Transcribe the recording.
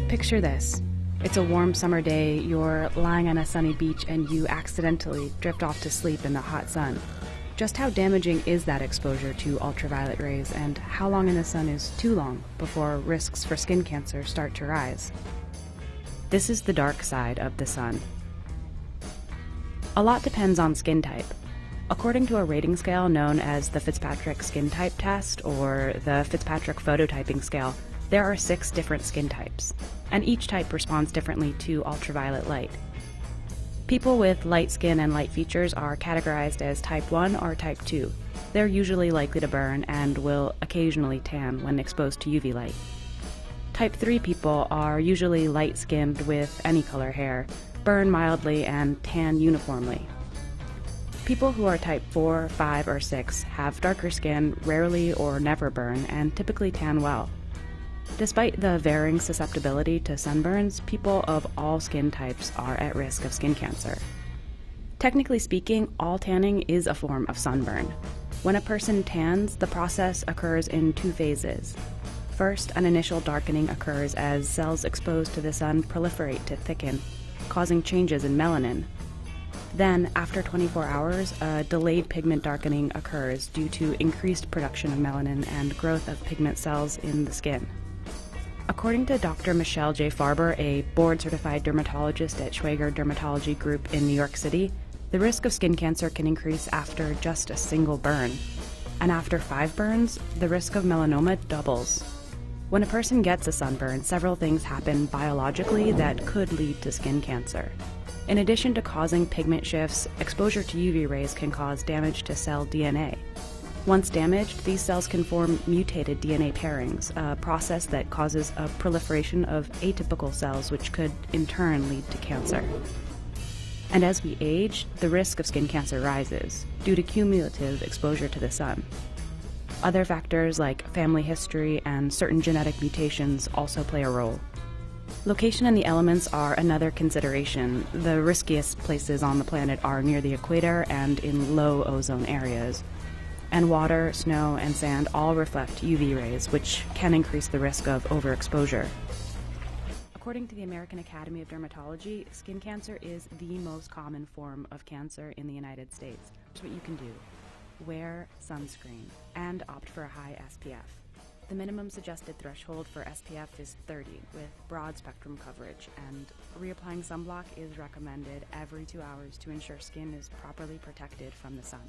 Picture this. It's a warm summer day, you're lying on a sunny beach, and you accidentally drift off to sleep in the hot sun. Just how damaging is that exposure to ultraviolet rays, and how long in the sun is too long before risks for skin cancer start to rise? This is the dark side of the sun. A lot depends on skin type. According to a rating scale known as the Fitzpatrick Skin Type Test or the Fitzpatrick Phototyping Scale, there are 6 different skin types, and each type responds differently to ultraviolet light. People with light skin and light features are categorized as type 1 or type 2. They're usually likely to burn and will occasionally tan when exposed to UV light. Type 3 people are usually light-skinned with any color hair, burn mildly, and tan uniformly. People who are type 4, 5, or 6 have darker skin, rarely or never burn, and typically tan well. Despite the varying susceptibility to sunburns, people of all skin types are at risk of skin cancer. Technically speaking, all tanning is a form of sunburn. When a person tans, the process occurs in 2 phases. First, an initial darkening occurs as cells exposed to the sun proliferate to thicken, causing changes in melanin. Then, after 24 hours, a delayed pigment darkening occurs due to increased production of melanin and growth of pigment cells in the skin. According to Dr. Michelle J. Farber, a board-certified dermatologist at Schwager Dermatology Group in New York City, the risk of skin cancer can increase after just a single burn. And after 5 burns, the risk of melanoma doubles. When a person gets a sunburn, several things happen biologically that could lead to skin cancer. In addition to causing pigment shifts, exposure to UV rays can cause damage to cell DNA. Once damaged, these cells can form mutated DNA pairings, a process that causes a proliferation of atypical cells, which could in turn lead to cancer. And as we age, the risk of skin cancer rises due to cumulative exposure to the sun. Other factors like family history and certain genetic mutations also play a role. Location and the elements are another consideration. The riskiest places on the planet are near the equator and in low ozone areas. And water, snow, and sand all reflect UV rays, which can increase the risk of overexposure. According to the American Academy of Dermatology, skin cancer is the most common form of cancer in the United States. Here's what you can do. Wear sunscreen and opt for a high SPF. The minimum suggested threshold for SPF is 30 with broad spectrum coverage, and reapplying sunblock is recommended every 2 hours to ensure skin is properly protected from the sun.